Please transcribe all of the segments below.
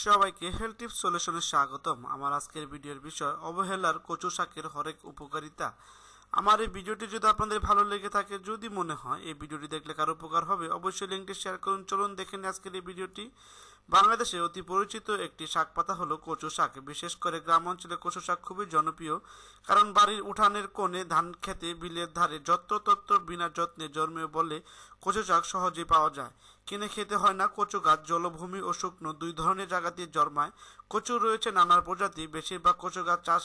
সবাইকে health tips সলিউশনে স্বাগতম। আমার আজকের ভিডিওর বিষয় অবহেলার কচু শাকের হরেক উপকারিতা। আমার এই ভিডিওটি যদি আপনাদের ভালো লেগে থাকে, যদি মনে হয় এই ভিডিওটি দেখলে কারো উপকার হবে, অবশ্যই লিঙ্কটি শেয়ার করুন। চলুন দেখে নিন আজকের এই ভিডিওটি। বাংলাদেশে অতি পরিচিত একটি শাক পাতা হলো কচু শাক। বিশেষ করে গ্রাম অঞ্চলে কচু শাক খুবই জনপ্রিয়, কারণ বাড়ির উঠানের কোণে, ধান খেতে, বিলের ধারে যত্রতত্র বিনা যত্নে জন্মে বলে কচু শাক সহজেই পাওয়া যায়। কিনে খেতে হয় না। কচু গাছ জলভূমি ও শুকনো দুই ধরনের জায়গাতেই জন্মায়। কচু রয়েছে নানা প্রজাতি। বেশিরভাগ কচু গাছ চাষ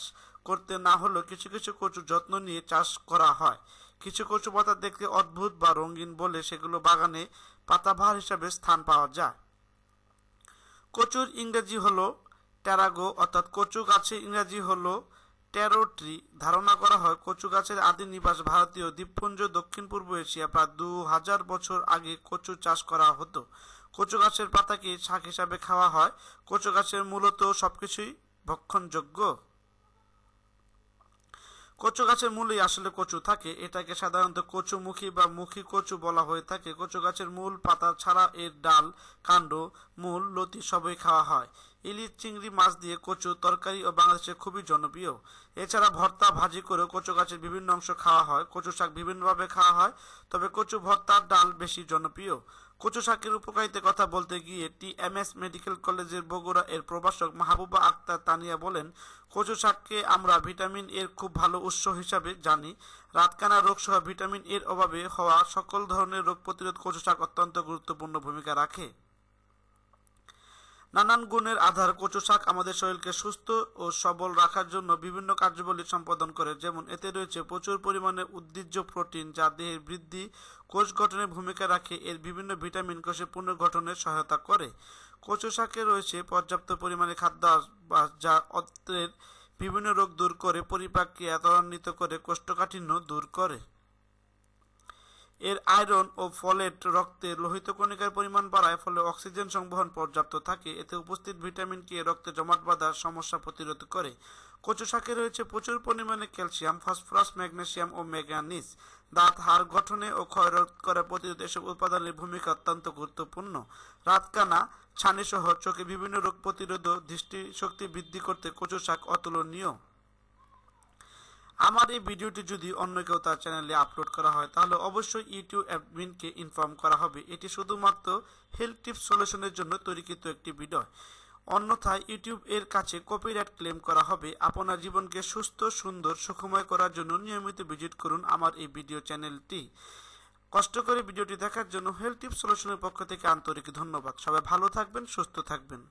করতে না হলেও কিছু কিছু কচু যত্ন নিয়ে চাষ করা হয়। কিছু কচু পাতা দেখতে অদ্ভুত বা রঙিন বলে সেগুলো বাগানে পাতাবাহার হিসাবে স্থান পাওয়া যায়। কচুর ইংরেজি হলো ট্যারাগো, অর্থাৎ কচু গাছের ইংরেজি হলো ট্যারো ট্রি। ধারণা করা হয় কচু গাছের আদি নিবাস ভারতীয় দ্বীপপুঞ্জ, দক্ষিণ পূর্ব এশিয়া। প্রায় 2000 বছর আগে কচু চাষ করা হতো। কচু গাছের পাতাকে শাক হিসাবে খাওয়া হয়। কচু গাছের মূলত সবকিছুই ভক্ষণযোগ্য। কচু গাছের মূলেই আসলে কচু থাকে। এটাকে সাধারণত কচুমুখী বা মুখী কচু বলা হয়ে থাকে। কচু গাছের মূল, পাতা ছাড়া এর ডাল, কাণ্ড, মূল, লতি সবই খাওয়া হয়। ইলিশ, চিংড়ি, মাছ দিয়ে কচু তরকারি ও বাংলাদেশে খুবই জনপ্রিয়। এছাড়া ভর্তা, ভাজি করে কচু গাছের বিভিন্ন অংশ খাওয়া হয়। কচু শাক বিভিন্নভাবে খাওয়া হয়, তবে কচু ভর্তার ডাল বেশি জনপ্রিয়। কচু শাকের উপকারিতার কথা বলতে গিয়ে TMS মেডিকেল কলেজের বগুড়া এর প্রভাষক মাহবুবা আক্তার তানিয়া বলেন, কচু শাককে আমরা ভিটামিন এর খুব ভালো উৎস হিসাবে জানি। রাতকানা রোগ সহ ভিটামিন এর অভাবে হওয়া সকল ধরনের রোগ প্রতিরোধ কচু শাক অত্যন্ত গুরুত্বপূর্ণ ভূমিকা রাখে। নানান গুণের আধার কচু শাক আমাদের শরীরকে সুস্থ ও সবল রাখার জন্য বিভিন্ন কার্যাবলী সম্পাদন করে। যেমন এতে রয়েছে প্রচুর পরিমাণে উদ্ভিজ্জ প্রোটিন, যা দেহের বৃদ্ধি, কোষ গঠনে ভূমিকা রাখে। এর বিভিন্ন ভিটামিন কোষের পুনর্গঠনে সহায়তা করে। কচু শাকে রয়েছে পর্যাপ্ত পরিমাণে খাদ্যাভ্যাস, যা অন্ত্রের বিভিন্ন রোগ দূর করে, পরিপাকক্রিয়া ত্বরান্বিত করে, কোষ্ঠকাঠিন্য দূর করে। এর আয়রন ও ফলেট রক্তে লোহিত কণিকার পরিমাণ বাড়ায়, ফলে অক্সিজেন সংবহন পর্যাপ্ত থাকে। এতে উপস্থিত ভিটামিন কে রক্তে জমাট বাঁধার সমস্যা প্রতিরোধ করে। কচু শাকে রয়েছে প্রচুর পরিমাণে ক্যালসিয়াম, ফসফরাস, ম্যাগনেসিয়াম ও ম্যাঙ্গানিজ। দাঁত, হাড় গঠনে ও ক্ষয় রোধ করার প্রতিরোধ এসব উপাদানের ভূমিকা অত্যন্ত গুরুত্বপূর্ণ। রাতকানা, ছানি সহ চোখে বিভিন্ন রোগ প্রতিরোধ ও দৃষ্টিশক্তি বৃদ্ধি করতে কচু শাক অতুলনীয়। আমার এই ভিডিওটি যদি অন্য কেউ তার চ্যানেলে আপলোড করা হয়, তাহলে অবশ্যই ইউটিউব অ্যাডমিনকে ইনফর্ম করা হবে। এটি শুধুমাত্র হেলথ টিপস সলিউশনের জন্য তৈরিকৃত একটি ভিডিও, অন্যথায় ইউটিউব এর কাছে কপিরাইট ক্লেম করা হবে। আপনার জীবনকে সুস্থ, সুন্দর, সুখময় করার জন্য নিয়মিত ভিজিট করুন আমার এই ভিডিও চ্যানেলটি। কষ্ট করে ভিডিওটি দেখার জন্য হেলথ টিপস সলিউশনের পক্ষ থেকে আন্তরিক ধন্যবাদ। সবাই ভালো থাকবেন, সুস্থ থাকবেন।